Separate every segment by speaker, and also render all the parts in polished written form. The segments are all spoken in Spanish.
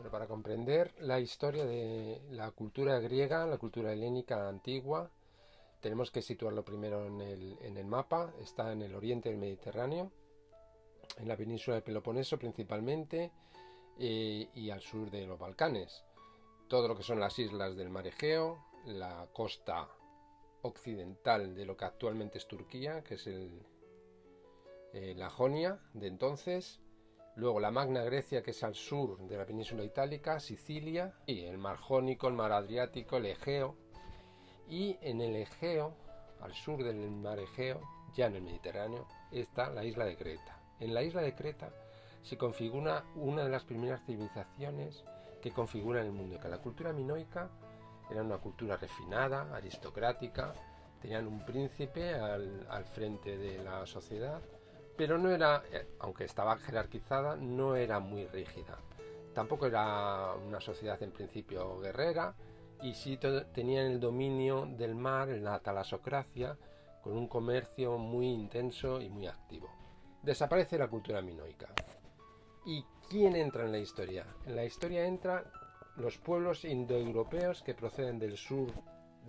Speaker 1: Pero para comprender la historia de la cultura griega, la cultura helénica antigua, tenemos que situarlo primero en el mapa. Está en el oriente del Mediterráneo, en la península de Peloponeso principalmente, y al sur de los Balcanes. Todo lo que son las islas del mar Egeo, la costa occidental de lo que actualmente es Turquía, que es la Jonia de entonces. Luego la Magna Grecia, que es al sur de la península itálica, Sicilia, y el mar Jónico, el mar Adriático, el Egeo. Y en el Egeo, al sur del mar Egeo, ya en el Mediterráneo, está la isla de Creta. En la isla de Creta se configura una de las primeras civilizaciones que configuran el mundo, que la cultura minoica era una cultura refinada, aristocrática, tenían un príncipe al frente de la sociedad, pero no era, aunque estaba jerarquizada, no era muy rígida. Tampoco era una sociedad en principio guerrera, y sí tenían el dominio del mar, la talasocracia, con un comercio muy intenso y muy activo. Desaparece la cultura minoica. ¿Y quién entra en la historia? En la historia entran los pueblos indoeuropeos que proceden del sur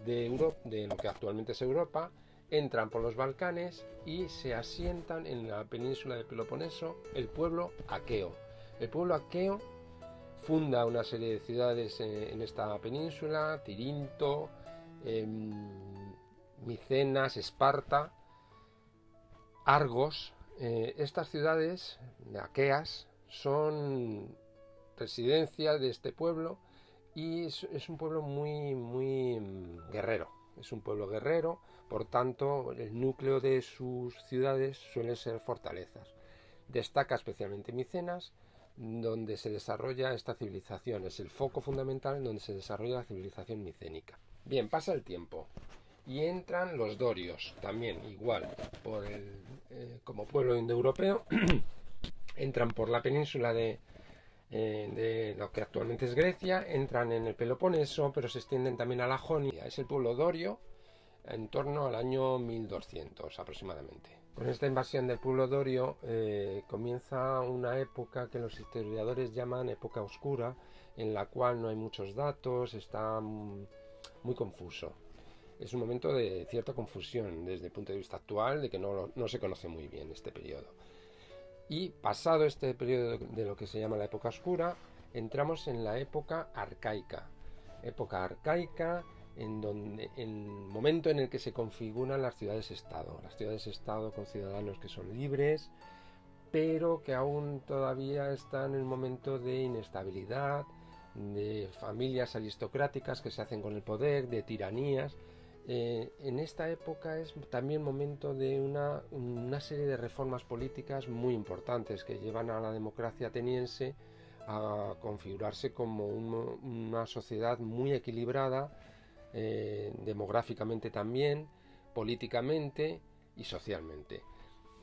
Speaker 1: de Europa, de lo que actualmente es Europa, entran por los Balcanes y se asientan en la península de Peloponeso el pueblo aqueo. El pueblo aqueo funda una serie de ciudades en esta península: Tirinto, Micenas, Esparta, Argos. Estas ciudades aqueas son residencia de este pueblo, y es un pueblo muy guerrero. Es un pueblo guerrero, por tanto el núcleo de sus ciudades suele ser fortalezas. Destaca especialmente Micenas, donde se desarrolla esta civilización. Es el foco fundamental en donde se desarrolla la civilización micénica. Bien, pasa el tiempo y entran los dorios, también igual, como pueblo indoeuropeo. Entran por la península de lo que actualmente es Grecia, entran en el Peloponeso, pero se extienden también a la Jonia. Es el pueblo dorio en torno al año 1200 aproximadamente. Con esta invasión del pueblo dorio comienza una época que los historiadores llaman época oscura, en la cual no hay muchos datos, está muy confuso. Es un momento de cierta confusión desde el punto de vista actual, de que no se conoce muy bien este periodo. Y pasado este periodo de lo que se llama la época oscura, entramos en la época arcaica. Época arcaica en el momento en el que se configuran las ciudades-estado. Las ciudades-estado con ciudadanos que son libres, pero que aún todavía están en el momento de inestabilidad, de familias aristocráticas que se hacen con el poder, de tiranías. En esta época es también momento de una serie de reformas políticas muy importantes que llevan a la democracia ateniense a configurarse como una sociedad muy equilibrada, demográficamente también, políticamente y socialmente.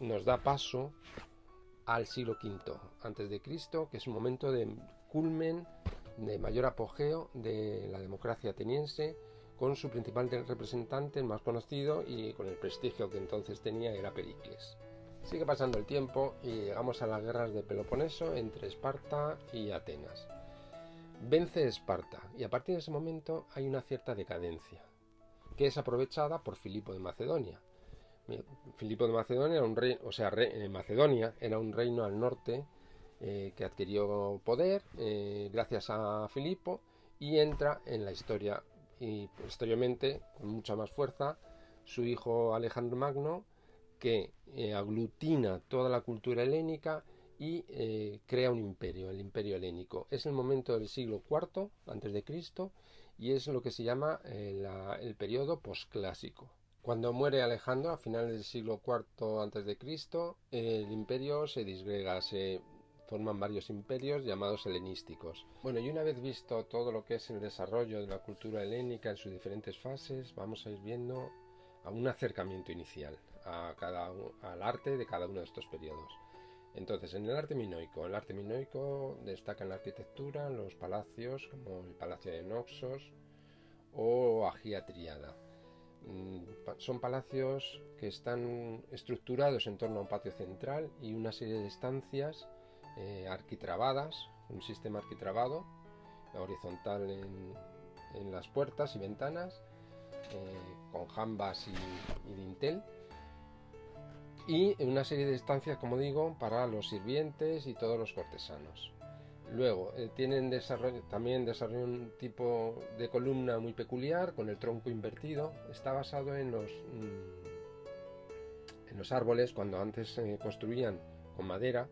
Speaker 1: Nos da paso al siglo V antes de Cristo, que es un momento de culmen, de mayor apogeo de la democracia ateniense, con su principal representante, el más conocido y con el prestigio que entonces tenía, era Pericles. Sigue pasando el tiempo y llegamos a las guerras de Peloponeso entre Esparta y Atenas. Vence Esparta y a partir de ese momento hay una cierta decadencia, que es aprovechada por Filipo de Macedonia. Filipo de Macedonia era un rey, Macedonia era un reino al norte que adquirió poder gracias a Filipo, y entra en la historia, y posteriormente con mucha más fuerza su hijo Alejandro Magno, que aglutina toda la cultura helénica y crea un imperio, el imperio helénico. Es el momento del siglo IV antes de Cristo y es lo que se llama el periodo posclásico. Cuando muere Alejandro a finales del siglo IV antes de Cristo, el imperio se disgrega, se forman varios imperios llamados helenísticos. Bueno, y una vez visto todo lo que es el desarrollo de la cultura helénica en sus diferentes fases, vamos a ir viendo a un acercamiento inicial al arte de cada uno de estos periodos. Entonces, en el arte minoico destacan la arquitectura, los palacios, como el Palacio de Noxos o Agia Triada. Son palacios que están estructurados en torno a un patio central y una serie de estancias arquitrabadas, un sistema arquitrabado, horizontal en las puertas y ventanas, con jambas y dintel, y una serie de estancias, como digo, para los sirvientes y todos los cortesanos. Luego también desarrollan un tipo de columna muy peculiar con el tronco invertido. Está basado en los árboles, cuando antes se construían con madera.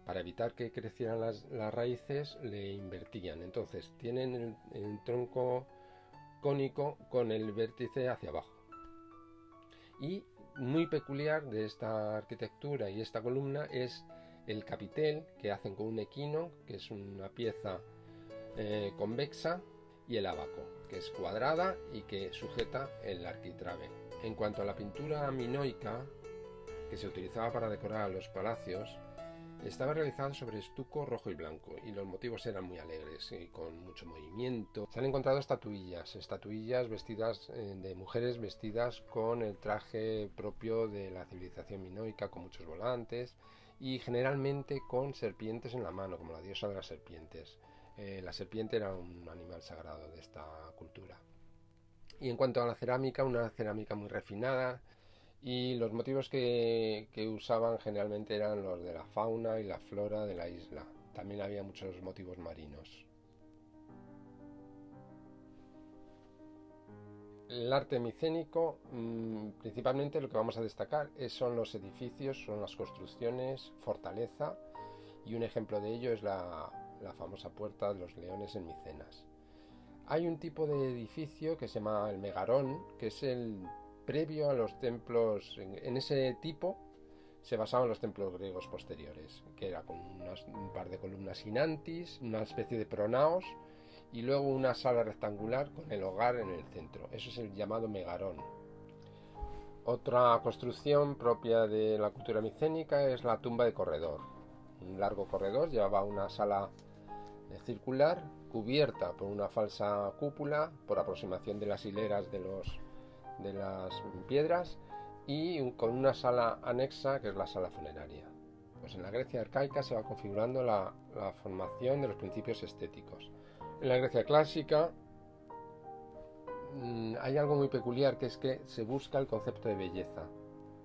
Speaker 1: Para evitar que crecieran las raíces, le invertían. Entonces tienen el tronco cónico con el vértice hacia abajo. Y muy peculiar de esta arquitectura y esta columna es el capitel, que hacen con un equino, que es una pieza convexa, y el ábaco, que es cuadrada y que sujeta el arquitrabe. En cuanto a la pintura minoica, que se utilizaba para decorar los palacios, estaba realizada sobre estuco rojo y blanco, y los motivos eran muy alegres y con mucho movimiento. Se han encontrado estatuillas vestidas de mujeres vestidas con el traje propio de la civilización minoica, con muchos volantes y generalmente con serpientes en la mano, como la diosa de las serpientes. La serpiente era un animal sagrado de esta cultura. Y en cuanto a la cerámica, una cerámica muy refinada, y los motivos que usaban generalmente eran los de la fauna y la flora de la isla. También había muchos motivos marinos. El arte micénico, principalmente lo que vamos a destacar son los edificios, son las construcciones, fortaleza, y un ejemplo de ello es la famosa Puerta de los Leones en Micenas. Hay un tipo de edificio que se llama el megarón, que es el previo a los templos. En ese tipo se basaban los templos griegos posteriores, que era con un par de columnas sinantis, una especie de pronaos y luego una sala rectangular con el hogar en el centro. Eso es el llamado megarón. Otra construcción propia de la cultura micénica es la tumba de corredor. Un largo corredor llevaba una sala circular cubierta por una falsa cúpula por aproximación de las hileras de las piedras, y con una sala anexa, que es la sala funeraria. Pues en la Grecia arcaica se va configurando la formación de los principios estéticos. En la Grecia clásica hay algo muy peculiar, que es que se busca el concepto de belleza,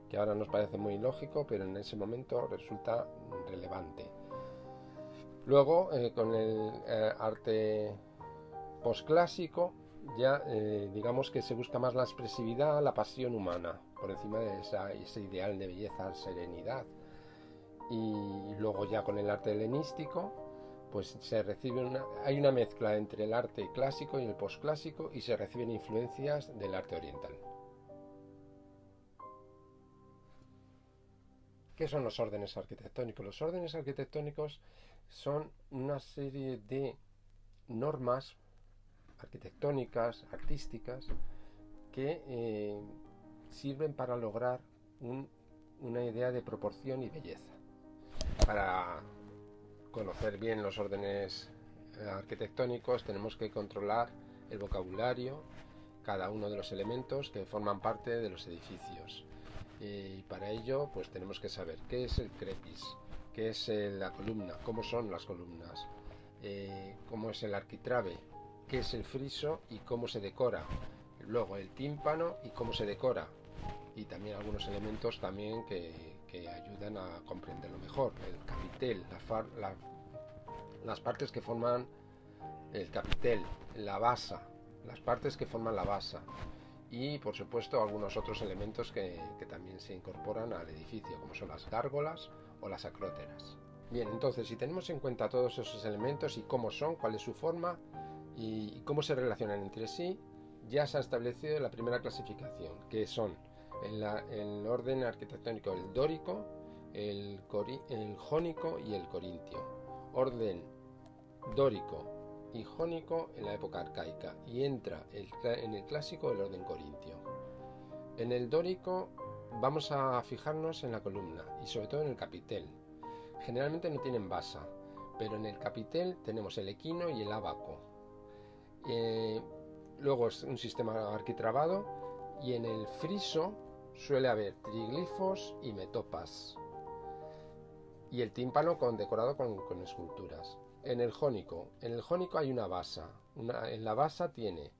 Speaker 1: que ahora nos parece muy ilógico, pero en ese momento resulta relevante. Luego, con el arte posclásico, ya digamos que se busca más la expresividad, la pasión humana, por encima de ese ideal de belleza, serenidad. Y luego ya con el arte helenístico, pues hay una mezcla entre el arte clásico y el posclásico, y se reciben influencias del arte oriental. ¿Qué son los órdenes arquitectónicos? Los órdenes arquitectónicos son una serie de normas arquitectónicas, artísticas, que sirven para lograr una idea de proporción y belleza. Para conocer bien los órdenes arquitectónicos tenemos que controlar el vocabulario, cada uno de los elementos que forman parte de los edificios. Y para ello pues tenemos que saber qué es el crepis, qué es la columna, cómo son las columnas, cómo es el arquitrabe, qué es el friso y cómo se decora, luego el tímpano y cómo se decora, y también algunos elementos también que ayudan a comprenderlo mejor: el capitel, las partes que forman el capitel, la basa, las partes que forman la basa, y por supuesto algunos otros elementos que también se incorporan al edificio, como son las gárgolas o las acróteras. Bien, entonces, si tenemos en cuenta todos esos elementos y cómo son, cuál es su forma y cómo se relacionan entre sí, ya se ha establecido la primera clasificación, que son el orden arquitectónico: el dórico, el jónico y el corintio. Orden dórico y jónico en la época arcaica, y entra en el clásico el orden corintio. En el dórico vamos a fijarnos en la columna y sobre todo en el capitel. Generalmente no tienen basa, pero en el capitel tenemos el equino y el ábaco. Luego es un sistema arquitrabado, y en el friso suele haber triglifos y metopas, y el tímpano decorado con esculturas. En el jónico hay una basa. En la basa tiene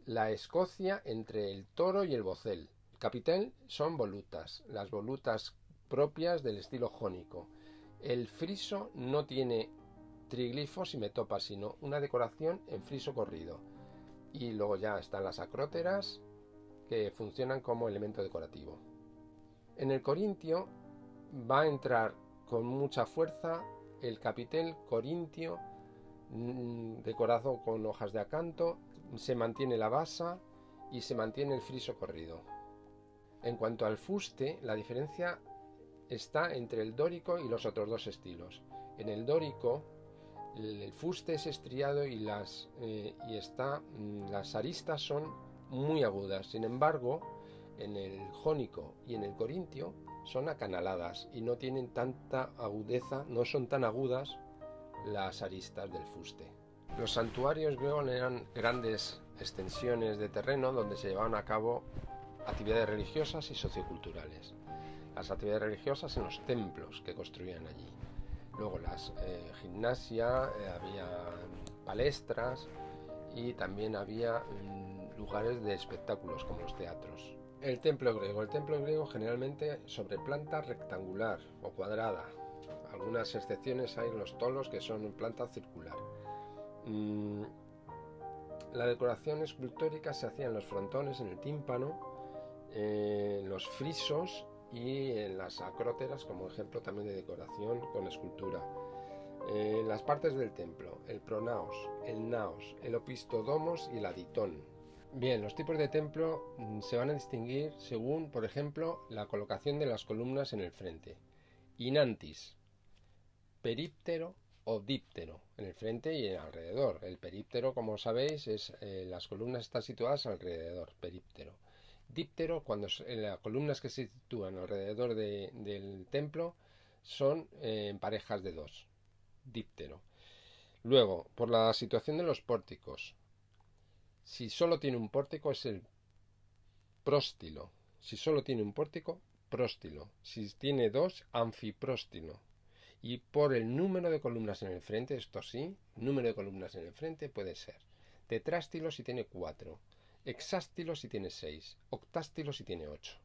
Speaker 1: la escocia entre el toro y el bocel. El capitel son volutas, las volutas propias del estilo jónico. El friso no tiene triglifos y metopas, sino una decoración en friso corrido. Y luego ya están las acróteras, que funcionan como elemento decorativo. En el corintio va a entrar con mucha fuerza el capitel corintio, decorado con hojas de acanto, se mantiene la basa y se mantiene el friso corrido. En cuanto al fuste, la diferencia está entre el dórico y los otros dos estilos. En el dórico el fuste es estriado y las aristas son muy agudas. Sin embargo, en el jónico y en el corintio son acanaladas y no tienen tanta agudeza, no son tan agudas las aristas del fuste. Los santuarios griegos eran grandes extensiones de terreno donde se llevaban a cabo actividades religiosas y socioculturales. Las actividades religiosas en los templos que construían allí. Luego las gimnasia, había palestras y también había lugares de espectáculos como los teatros. El templo griego generalmente sobre planta rectangular o cuadrada. Algunas excepciones hay en los tolos que son en planta circular. La decoración escultórica se hacía en los frontones, en el tímpano, en los frisos y en las acróteras como ejemplo también de decoración con escultura. Las partes del templo: el pronaos, el naos, el opistodomos y el aditón. Bien, los tipos de templo se van a distinguir según, por ejemplo, la colocación de las columnas en el frente. Inantis, períptero o díptero, en el frente y alrededor. El períptero, como sabéis, las columnas están situadas alrededor, períptero. Díptero, cuando las columnas que se sitúan alrededor del templo son en parejas de dos. Díptero. Luego, por la situación de los pórticos. Si solo tiene un pórtico es el próstilo. Si solo tiene un pórtico, próstilo. Si tiene dos, anfipróstilo. Y por el número de columnas en el frente, esto sí, número de columnas en el frente puede ser tetrástilo si tiene 4, hexástilo si tiene 6, octástilo si tiene 8.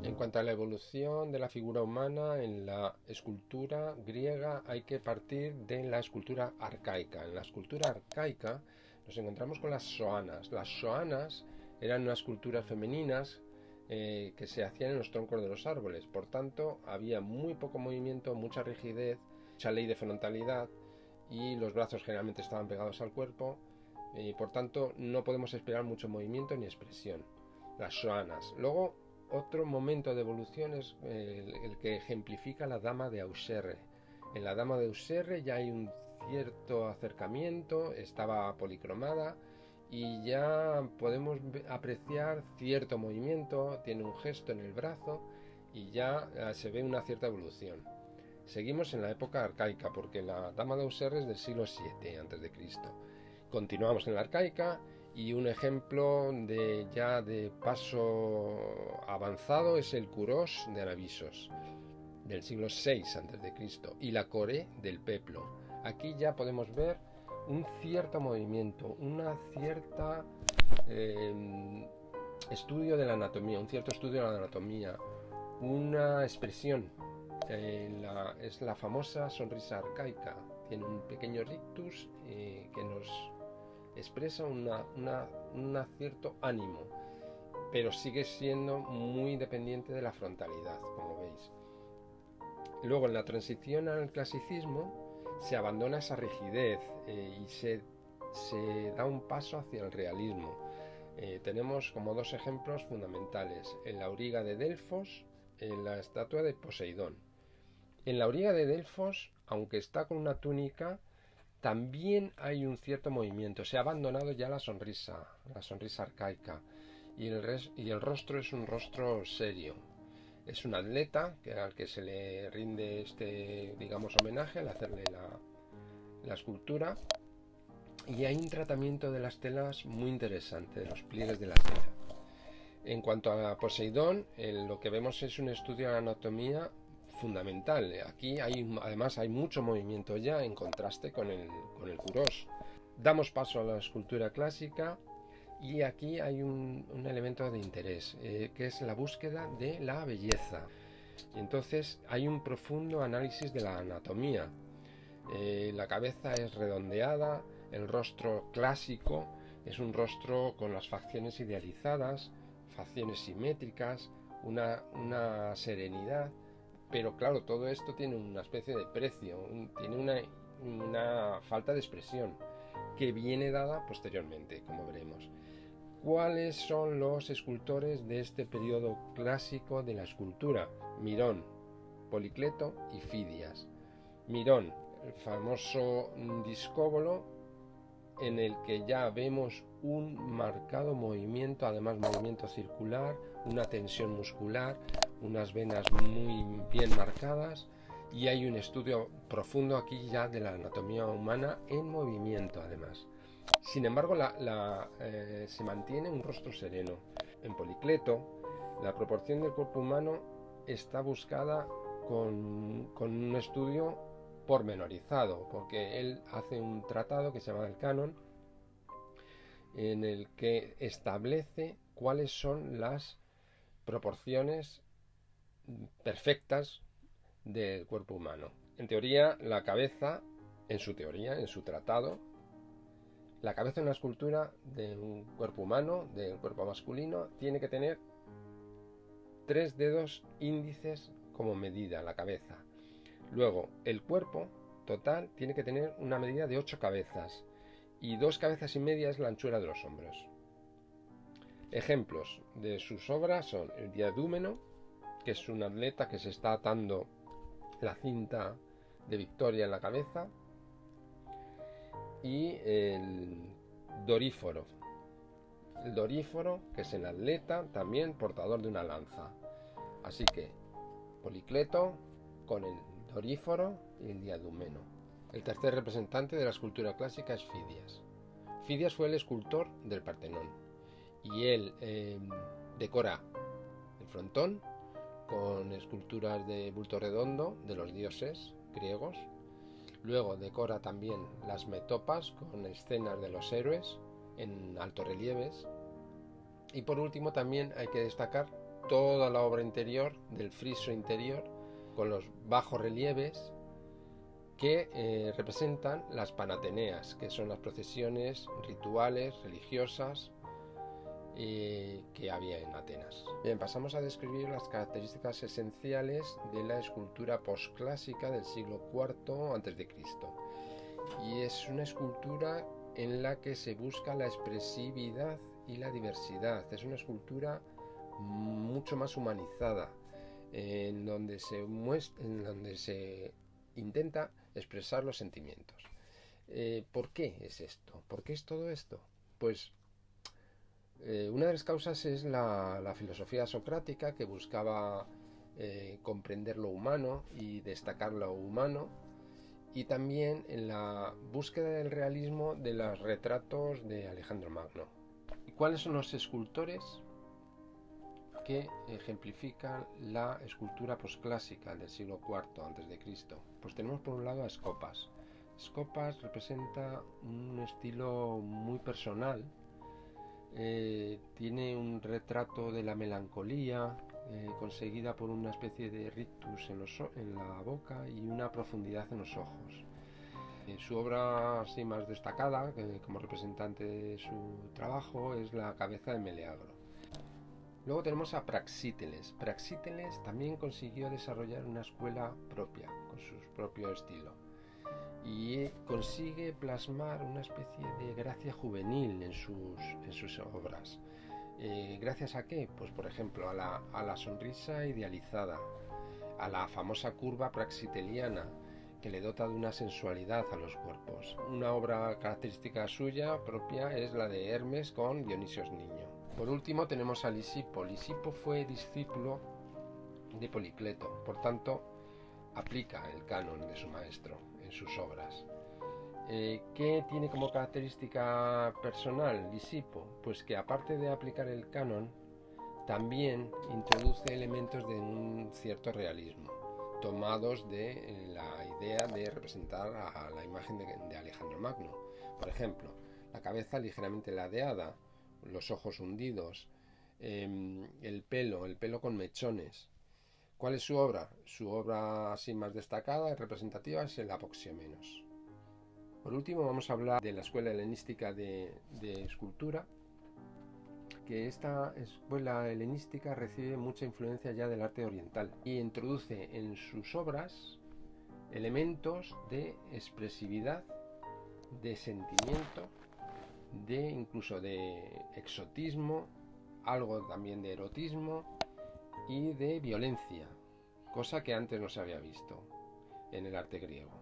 Speaker 1: En cuanto a la evolución de la figura humana en la escultura griega, hay que partir de la escultura arcaica. En la escultura arcaica nos encontramos con las soanas. Las soanas eran unas esculturas femeninas que se hacían en los troncos de los árboles. Por tanto, había muy poco movimiento, mucha rigidez, mucha ley de frontalidad y los brazos generalmente estaban pegados al cuerpo. Y por tanto, no podemos esperar mucho movimiento ni expresión. Las soanas. Luego, otro momento de evolución es el que ejemplifica la dama de Auxerre. En la dama de Auxerre ya hay un cierto acercamiento, estaba policromada y ya podemos apreciar cierto movimiento, tiene un gesto en el brazo y ya se ve una cierta evolución. Seguimos en la época arcaica, porque la Dama de Auxerre es del siglo VII a.C. Continuamos en la arcaica, y un ejemplo de paso avanzado es el Curós de Anavisos, del siglo VI a.C., y la Coré del Peplo. Aquí ya podemos ver un cierto movimiento, una cierta estudio de la anatomía, un cierto estudio de la anatomía, una expresión. Es la famosa sonrisa arcaica. Tiene un pequeño rictus que nos expresa un cierto ánimo, pero sigue siendo muy dependiente de la frontalidad, como veis. Luego, en la transición al clasicismo, se abandona esa rigidez y se da un paso hacia el realismo. Tenemos como dos ejemplos fundamentales: el Auriga de Delfos, la estatua de Poseidón. En la Auriga de Delfos, aunque está con una túnica, también hay un cierto movimiento. Se ha abandonado ya la sonrisa arcaica, y el rostro es un rostro serio. Es un atleta al que se le rinde digamos, homenaje al hacerle la escultura, y hay un tratamiento de las telas muy interesante, de los pliegues de la tela. En cuanto a Poseidón, lo que vemos es un estudio de anatomía fundamental. Aquí además hay mucho movimiento ya, en contraste con el Curós. Damos paso a la escultura clásica, y aquí hay un elemento de interés, que es la búsqueda de la belleza. Y entonces hay un profundo análisis de la anatomía. La cabeza es redondeada, el rostro clásico es un rostro con las facciones idealizadas, facciones simétricas, una serenidad. Pero claro, todo esto tiene una especie de precio, tiene una falta de expresión que viene dada posteriormente, como veremos. ¿Cuáles son los escultores de este periodo clásico de la escultura? Mirón, Policleto y Fidias. Mirón, el famoso discóbolo, en el que ya vemos un marcado movimiento, además movimiento circular, una tensión muscular, unas venas muy bien marcadas, y hay un estudio profundo aquí ya de la anatomía humana en movimiento además. Sin embargo, se mantiene un rostro sereno. En Policleto, la proporción del cuerpo humano está buscada con un estudio pormenorizado, porque él hace un tratado que se llama el Canon, en el que establece cuáles son las proporciones perfectas del cuerpo humano. En teoría, la cabeza, en su tratado, la cabeza en una escultura de un cuerpo humano, del cuerpo masculino, tiene que tener 3 dedos índices como medida, la cabeza. Luego, el cuerpo total tiene que tener una medida de 8 cabezas, y 2 cabezas y media es la anchura de los hombros. Ejemplos de sus obras son el Diadúmeno, que es un atleta que se está atando la cinta de victoria en la cabeza, y el Doríforo. El Doríforo, que es el atleta también portador de una lanza. Así que Policleto con el Doríforo y el Diadúmeno. El tercer representante de la escultura clásica es Fidias. Fidias fue el escultor del Partenón, y él decora el frontón con esculturas de bulto redondo de los dioses griegos. Luego decora también las metopas con escenas de los héroes en altos relieves. Y por último también hay que destacar toda la obra interior del friso interior con los bajos relieves que representan las panateneas, que son las procesiones rituales, religiosas que había en Atenas. Bien, pasamos a describir las características esenciales de la escultura posclásica del siglo IV a.C. Y es una escultura en la que se busca la expresividad y la diversidad. Es una escultura mucho más humanizada, en donde se intenta expresar los sentimientos. ¿Por qué es esto? ¿Por qué es todo esto? Pues una de las causas es la filosofía socrática, que buscaba comprender lo humano y destacar lo humano, y también en la búsqueda del realismo de los retratos de Alejandro Magno. ¿Y cuáles son los escultores que ejemplifican la escultura posclásica del siglo IV a.C.? Pues tenemos por un lado a Scopas. Scopas representa un estilo muy personal, tiene un retrato de la melancolía, conseguida por una especie de rictus en la boca y una profundidad en los ojos. Su obra así más destacada, como representante de su trabajo, es la cabeza de Meleagro. Luego tenemos a Praxíteles. Praxíteles también consiguió desarrollar una escuela propia, con su propio estilo, y consigue plasmar una especie de gracia juvenil en sus obras. ¿Gracias a qué? Pues por ejemplo a la sonrisa idealizada, a la famosa curva praxiteliana, que le dota de una sensualidad a los cuerpos. Una obra característica suya propia es la de Hermes con Dionisio Niño. Por último tenemos a Lisipo. Lisipo fue discípulo de Policleto, por tanto aplica el canon de su maestro en sus obras. ¿Qué tiene como característica personal Lisipo? Pues que aparte de aplicar el canon, también introduce elementos de un cierto realismo, tomados de la idea de representar a la imagen de Alejandro Magno. Por ejemplo, la cabeza ligeramente ladeada, los ojos hundidos, el pelo con mechones. ¿Cuál es su obra? Su obra así más destacada y representativa es el Apoxiomenos. Por último vamos a hablar de la escuela helenística de escultura, que esta escuela helenística recibe mucha influencia ya del arte oriental y introduce en sus obras elementos de expresividad, de sentimiento, incluso de exotismo, algo también de erotismo y de violencia, cosa que antes no se había visto en el arte griego.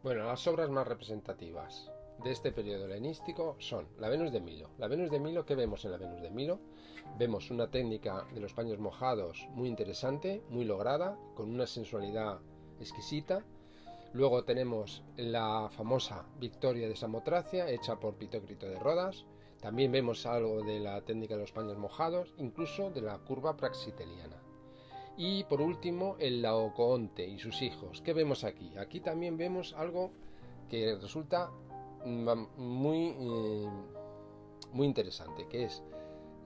Speaker 1: Bueno, las obras más representativas de este periodo helenístico son la Venus de Milo. La Venus de Milo, ¿qué vemos en la Venus de Milo? Vemos una técnica de los paños mojados muy interesante, muy lograda, con una sensualidad exquisita. Luego tenemos la famosa Victoria de Samotracia, hecha por Pitócrito de Rodas. También vemos algo de la técnica de los paños mojados, incluso de la curva praxiteliana. Y por último, el Laocoonte y sus hijos. ¿Qué vemos aquí? Aquí también vemos algo que resulta muy interesante, que es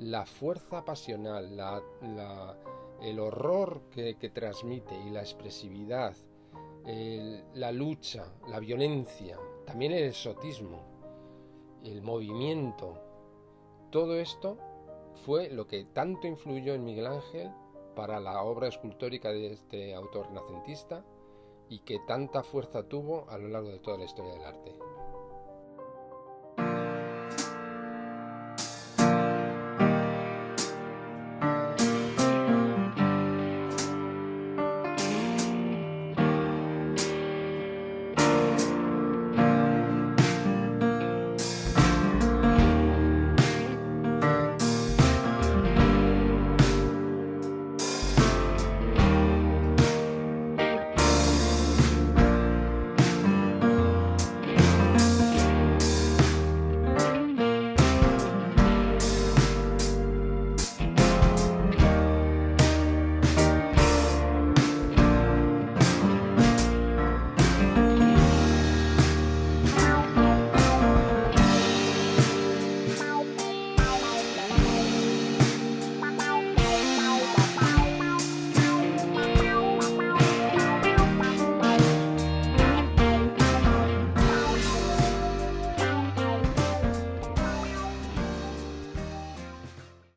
Speaker 1: la fuerza pasional, el horror que transmite y la expresividad, la lucha, la violencia, también el exotismo, el movimiento. Todo esto fue lo que tanto influyó en Miguel Ángel para la obra escultórica de este autor renacentista y que tanta fuerza tuvo a lo largo de toda la historia del arte.